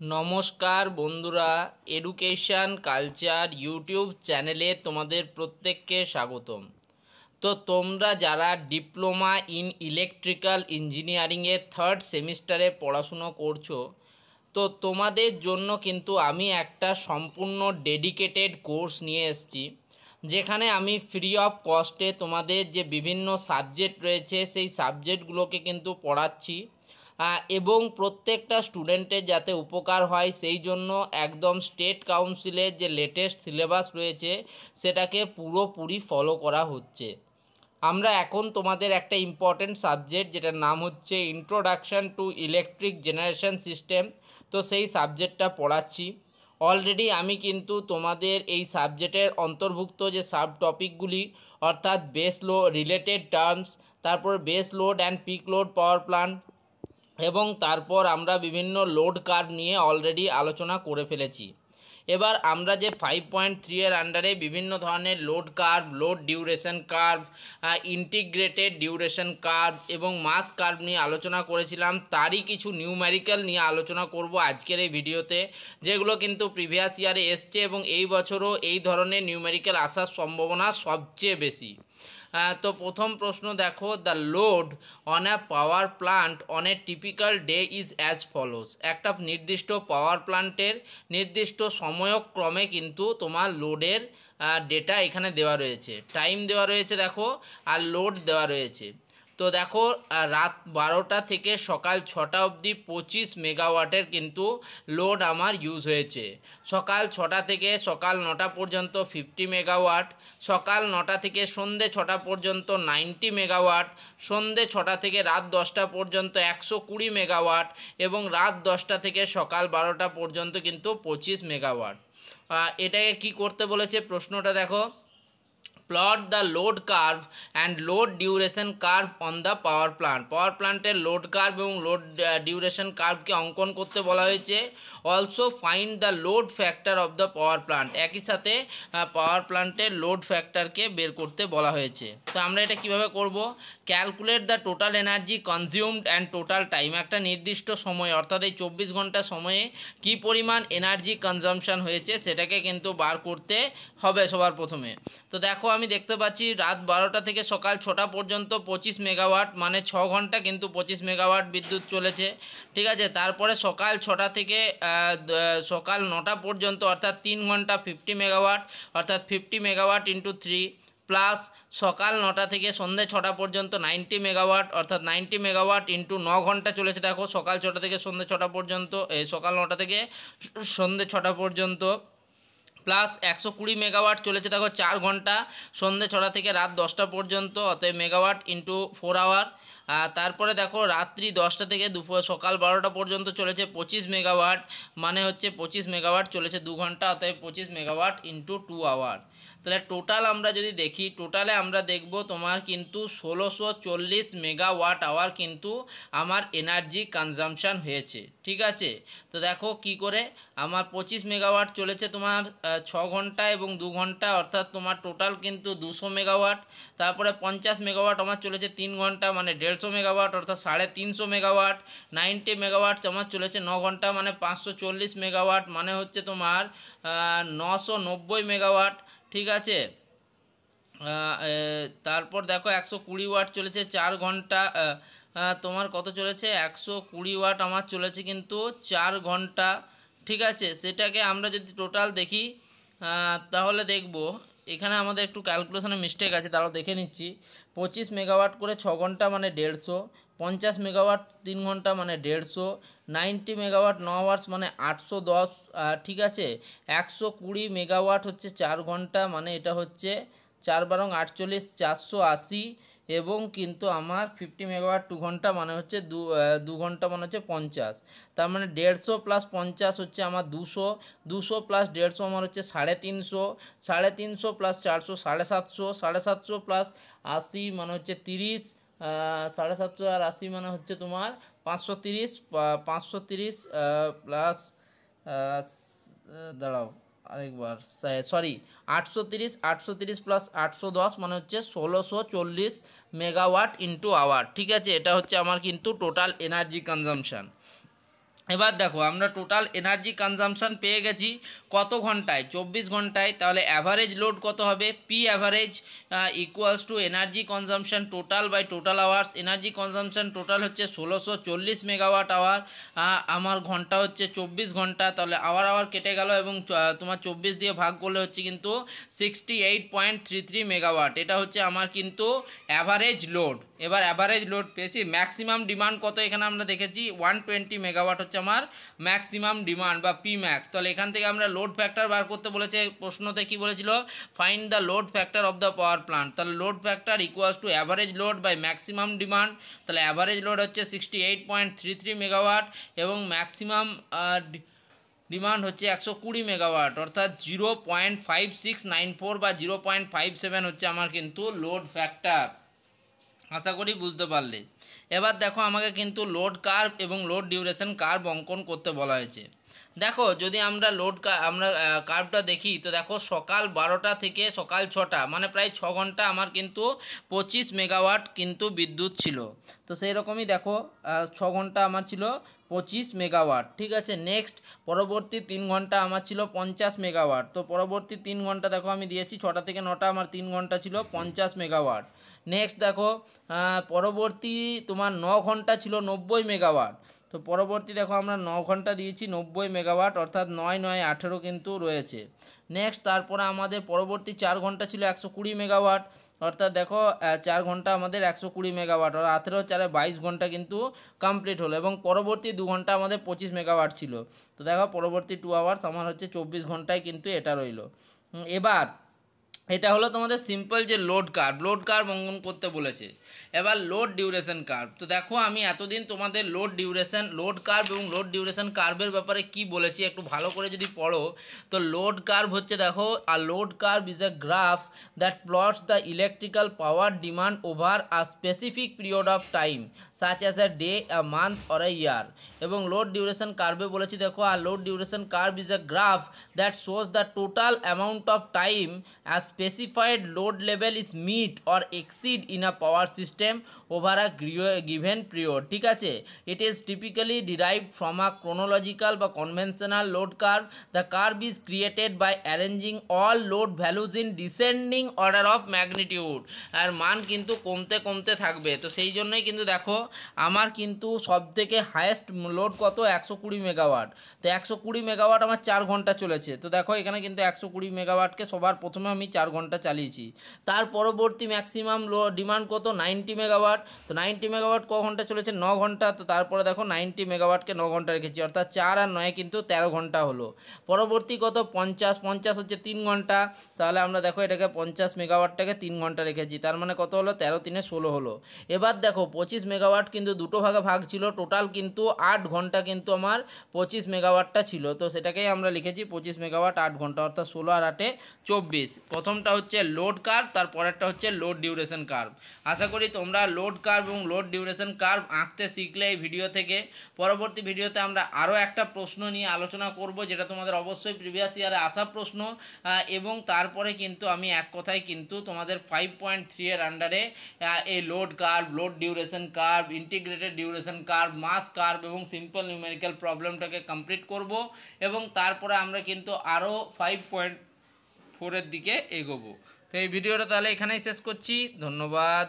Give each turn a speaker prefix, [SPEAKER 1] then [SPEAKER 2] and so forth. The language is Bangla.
[SPEAKER 1] নমস্কার বন্ধুরা, এডুকেশন কালচার ইউটিউব চ্যানেলে তোমাদের প্রত্যেককে স্বাগতম। তো তোমরা যারা ডিপ্লোমা ইন ইলেকট্রিক্যাল ইঞ্জিনিয়ারিংয়ে থার্ড সেমিস্টারে পড়াশুনো করছো, তো তোমাদের জন্য কিন্তু আমি একটা সম্পূর্ণ ডেডিকেটেড কোর্স নিয়ে এসেছি, যেখানে আমি ফ্রি অফ কস্টে তোমাদের যে বিভিন্ন সাবজেক্ট রয়েছে সেই সাবজেক্টগুলোকে কিন্তু পড়াচ্ছি এবং প্রত্যেকটা স্টুডেন্টের যাতে উপকার হয় সেই জন্য একদম স্টেট কাউন্সিলের যে লেটেস্ট সিলেবাস রয়েছে সেটাকে পুরোপুরি ফলো করা হচ্ছে। আমরা এখন তোমাদের একটা ইম্পর্টেন্ট সাবজেক্ট যেটার নাম হচ্ছে introduction to electric generation system, তো সেই সাবজেক্টটা পড়াচ্ছি। অলরেডি আমি কিন্তু তোমাদের এই সাবজেক্টের অন্তর্ভুক্ত যে সাব টপিকগুলি অর্থাৎ বেস লোড রিলেটেড টার্মস, তারপর base load and pick load power plant এবং তারপর আমরা বিভিন্ন লোড কার্ভ নিয়ে অলরেডি আলোচনা করে ফেলেছি। এবার আমরা যে 5.3 এর আন্ডারে বিভিন্ন ধরনের load curve, load duration curve, integrated duration curve এবং মাস কার্ভ নিয়ে আলোচনা করেছিলাম, তারই কিছু নিউমেরিক্যাল নিয়ে আলোচনা করব আজকের এই ভিডিওতে, যেগুলো কিন্তু প্রিভিয়াস ইয়ারে এসছে এবং এই বছরও এই ধরনের নিউমেরিক্যাল আসার সম্ভাবনা সবচেয়ে বেশি। তো প্রথম প্রশ্ন দেখো, the load on a power plant on a typical day is as follows. একটা নির্দিষ্ট পাওয়ার প্লান্টের নির্দিষ্ট সময়ক্রমে কিন্তু তোমার লোডের ডেটা এখানে দেওয়া রয়েছে, টাইম দেওয়া রয়েছে দেখো, আর লোড দেওয়া রয়েছে। তো দেখো, রাত 12টা থেকে সকাল 6টা অবধি 25 মেগাওয়াটের কিন্তু লোড আমার ইউজ হয়েছে। সকাল 6টা থেকে সকাল 9টা পর্যন্ত 50 মেগাওয়াট, সকাল 9টা থেকে সন্ধে 6টা পর্যন্ত 90 মেগাওয়াট, সন্ধে 6টা থেকে রাত 10টা পর্যন্ত 120 মেগাওয়াট এবং রাত 10টা থেকে সকাল 12টা পর্যন্ত কিন্তু 25 মেগাওয়াট। এটাকে কি করতে বলেছে প্রশ্নটা দেখো, plot the load curve and load duration curve on the power plant. Power প্লান্টের লোড কার্ভ এবং লোড ডিউরেশন কার্ভকে অঙ্কন করতে বলা হয়েছে। Also find the load factor of the power plant, একই সাথে পাওয়ার প্লান্টের লোড ফ্যাক্টরকে বের করতে বলা হয়েছে। তো আমরা এটা কিভাবে করব, calculate the total energy consumed and total time. একটা নির্দিষ্ট সময় অর্থাৎ এই 24 ঘন্টা সময়ে কি পরিমাণ এনার্জি কনজামশান হয়েছে সেটাকে কিন্তু বার করতে হবে সবার প্রথমে। তো দেখো, আমি দেখতে পাচ্ছি রাত 12টা থেকে সকাল 6টা পর্যন্ত 25 মেগাওয়াট, মানে 6 ঘন্টা কিন্তু 25 মেগাওয়াট বিদ্যুৎ চলেছে, ঠিক আছে। তারপরে সকাল 6টা থেকে সকাল 9টা পর্যন্ত অর্থাৎ 3 ঘন্টা 50 মেগাওয়াট, অর্থাৎ 50 মেগাওয়াট ইন্টু 3, প্লাস সকাল 9টা থেকে সন্ধ্যে 6টা পর্যন্ত 90 মেগাওয়াট, অর্থাৎ 90 মেগাওয়াট ইন্টু 9 ঘন্টা চলেছে দেখো, সকাল 6টা থেকে সন্ধ্যে 6টা পর্যন্ত, সকাল 9টা থেকে সন্ধ্যে 6টা পর্যন্ত, প্লাস 120 মেগাওয়াট চলেছে দেখো 4 ঘন্টা, সন্ধ্যে 6টা থেকে রাত 10টা পর্যন্ত, অতএব মেগাওয়াট ইন্টু 4 আওয়ার। তারপরে দেখো রাত্রি 10টা থেকে দুপুর সকাল 12টা পর্যন্ত চলেছে 25 মেগাওয়াট, মানে হচ্ছে 25 মেগাওয়াট চলেছে 2 ঘন্টা, অতএব 25 মেগাওয়াট ইন্টু 2 আওয়ার। তাহলে টোটাল আমরা যদি দেখি, টোটালে আমরা দেখব তোমার কিন্তু 1640 মেগাওয়াট আওয়ার কিন্তু আমার এনার্জি কনজামশান হয়েছে, ঠিক আছে। তো দেখো কি করে, আমার 25 মেগাওয়াট চলেছে তোমার 6 ঘন্টা এবং 2 ঘন্টা, অর্থাৎ তোমার টোটাল কিন্তু 200 মেগাওয়াট। তারপরে 50 মেগাওয়াট আমার চলেছে 3 ঘন্টা, মানে 150 মেগাওয়াট, অর্থাৎ 350 মেগাওয়াট। 90 মেগাওয়াট আমার চলেছে 9 ঘন্টা, মানে 540 মেগাওয়াট, মানে হচ্ছে তোমার 990 মেগাওয়াট, ঠিক আছে। তারপর দেখো 120 ওয়াট চলেছে 4 ঘন্টা, তোমার কত চলেছে 120 ওয়াট আমার চলেছে কিন্তু 4 ঘন্টা, ঠিক আছে। সেটাকে আমরা যদি টোটাল দেখি তাহলে দেখব এখানে আমাদের একটু ক্যালকুলেশনে মিস্টেক আছে, তারাও দেখে নিচ্ছি। 25 মেগাওয়াট করে 6 ঘন্টা মানে 150, 50 মেগাওয়াট 3 ঘন্টা মানে 150, 90 মেগাওয়াট 9 আওয়ার্স মানে 810, ঠিক আছে। 120 মেগাওয়াট হচ্ছে 4 ঘন্টা, মানে এটা হচ্ছে 4 বারং 48, 480, এবং কিন্তু আমার 50 মেগাওয়াট 2 ঘন্টা মানে হচ্ছে 2 ঘন্টা মানে হচ্ছে 50, তার মানে 150 প্লাস 50 হচ্ছে আমার 200, 200 প্লাস 150 আমার হচ্ছে 350, 350 প্লাস 400 750, 750 প্লাস 80 মানে হচ্ছে 30, 750 আর 80 মানে হচ্ছে তোমার 530, 530 প্লাস দাঁড়াও আরেকবার, সরি 830, 830 প্লাস 810 মানে হচ্ছে 1640 মেগাওয়াট ইন্টু আওয়ার, ঠিক আছে। এটা হচ্ছে আমার কিন্তু টোটাল এনার্জি কনজামশান। এবার দেখো আমরা টোটাল এনার্জি কনজাম্পশন পেয়ে গেছি কত ঘন্টায়, 24 ঘন্টায়। তাহলে অ্যাভারেজ লোড কত হবে, P average equals to energy consumption total by total hours. Energy consumption total হচ্ছে 1640 মেগাওয়াট আওয়ার, আমার ঘন্টা হচ্ছে 24 ঘন্টা, তাহলে আওয়ার কেটে গেল এবং তোমার 24 দিয়ে ভাগ করলে হচ্ছে কিন্তু 68.33 মেগাওয়াট। এটা হচ্ছে আমার কিন্তু অ্যাভারেজ লোড। এবার অ্যাভারেজ লোড পেয়েছি। ম্যাক্সিমাম ডিমান্ড কত এখানে আমরা দেখেছি 120 মেগাওয়াট হচ্ছে আমার ম্যাক্সিমাম ডিমান্ড বা পি ম্যাক্স। তাহলে এখান থেকে আমরা লোড ফ্যাক্টর বার করতে বলেছে, প্রশ্নতে কি বলেছিল, find the load factor of the power plant. তাহলে load factor equals to average load by maximum demand. তাহলে অ্যাভারেজ লোড হচ্ছে 68.33 মেগাওয়াট এবং ম্যাক্সিমাম ডিমান্ড হচ্ছে 120 মেগাওয়াট, অর্থাৎ 0.5694 বা 0.57 হচ্ছে আমার কিন্তু লোড ফ্যাক্টর। আশা করি বুঝতে পারলে। এবার দেখো আমাকে কিন্তু লোড কার্ভ এবং লোড ডিউরেশন কার্ভ অঙ্কন করতে বলা হয়েছে। দেখো যদি আমরা কার্ভটা দেখি, তো দেখো সকাল 12টা থেকে সকাল 6টা মানে প্রায় 6 ঘন্টা আমার কিন্তু 25 মেগাওয়াট কিন্তু বিদ্যুৎ ছিল। তো সেই রকমই দেখো 6 ঘন্টা আমার ছিল 25 মেগাওয়াট, ঠিক আছে। নেক্সট পরবর্তী 3 ঘন্টা আমার ছিল 50 মেগাওয়াট। তো পরবর্তী 3 ঘন্টা দেখো আমি দিয়েছি 6টা থেকে 9টা, আমার 3 ঘন্টা ছিল 50 মেগাওয়াট। নেক্সট দেখো পরবর্তী তোমার 9 ঘন্টা ছিল 90 মেগাওয়াট। তো পরবর্তী দেখো আমরা 9 ঘন্টা দিয়েছি 90 মেগাওয়াট, অর্থাৎ 9 9 18 কিন্তু রয়েছে। নেক্সট তারপরে আমাদের পরবর্তী 4 ঘন্টা ছিল 120 মেগাওয়াট, অর্থাৎ দেখো 4 ঘন্টা আমাদের 120 মেগাওয়াট, আর 18 4 22 ঘন্টা কিন্তু কমপ্লিট হলো। এবং পরবর্তী 2 ঘন্টা আমাদের 25 মেগাওয়াট ছিল। তো দেখো পরবর্তী 2 আওয়ার্স আমার হচ্ছে 24 ঘন্টায় কিন্তু এটা রইলো। এবার এটা হলো তোমাদের সিম্পল যে লোড কার্ভ অঙ্কন করতে বলেছে। এবার লোড ডিউরেশন কার্ভ। তো দেখো আমি এতদিন তোমাদের লোড কার্ভ এবং লোড ডিউরেশন কার্ভের ব্যাপারে কি বলেছি একটু ভালো করে যদি পড়ো, তো লোড কার্ভ হচ্ছে দেখো আর load curve is a graph that plots the electrical power demand over a specific period of time such as a day, a month or a year. এবং লোড ডিউরেশন কার্ভে বলেছি দেখো আর load duration curve is a graph that shows the total amount of time as specified load level is meet or exceed in a power system over a given period, ঠিক আছে। it is typically derived from a chronological বা conventional load curve. The curve is created by arranging all load values in descending order of magnitude, আর মান কিন্তু কমতে কমতে থাকবে। তো সেই জন্যই কিন্তু দেখো আমার কিন্তু সব থেকে হায়েস্ট লোড কত 120 মেগাওয়াট। তো 120 মেগাওয়াট আমার 4 ঘন্টা চলেছে। তো দেখো এখানে কিন্তু 120 মেগাওয়াটকে সবার প্রথমে আমি 4 ঘন্টা চালিয়েছি। তার পরবর্তী ম্যাক্সিমাম ডিমান্ড কত 90 মেগাওয়াট। তো 90 মেগাওয়াট ক ঘন্টা চলেছে 9 ঘন্টা। তো তারপরে দেখো 90 মেগাওয়াটকে 9 ঘন্টা রেখেছি, অর্থাৎ 4 আর 9 কিন্তু 13 ঘন্টা হলো। পরবর্তী কত 50 হচ্ছে 3 ঘন্টা। তাহলে আমরা দেখো এটাকে 50 মেগাওয়াটটাকে 3 ঘন্টা রেখেছি, তার মানে কত হলো 13 3 16 হলো। এবার দেখো 25 মেগাওয়াট কিন্তু দুটো ভাগে ভাগ ছিল, টোটাল কিন্তু 8 ঘন্টা কিন্তু আমার 25 মেগাওয়াটটা ছিল। তো সেটাকেই আমরা লিখেছি 25 মেগাওয়াট 8 ঘন্টা, অর্থাৎ 16 আর 8 24। প্রথমটা হচ্ছে লোড কার্ভ, তারপরেরটা হচ্ছে লোড ডিউরেশন কার্ভ। আশা করি তোমরা লোড কার্ভ এবং লোড ডিউরেশন কার্ভ আঁকতে শিখলে এই ভিডিও থেকে। পরবর্তী ভিডিওতে আমরা আরও একটা প্রশ্ন নিয়ে আলোচনা করব, যেটা তোমাদের অবশ্যই প্রিভিয়াস ইয়ারে আসা প্রশ্ন। এবং তারপরে কিন্তু আমি এক কথায় কিন্তু তোমাদের 5.3 এর আন্ডারে এই load curve, load duration curve, integrated duration curve, mass curve এবং সিম্পল নিউমেরিক্যাল প্রবলেমটাকে কমপ্লিট করব। এবং তারপরে আমরা কিন্তু আরও 5.4 এর দিকে এগোবো। তো এই ভিডিওটা তাহলে এখানেই শেষ করছি। ধন্যবাদ।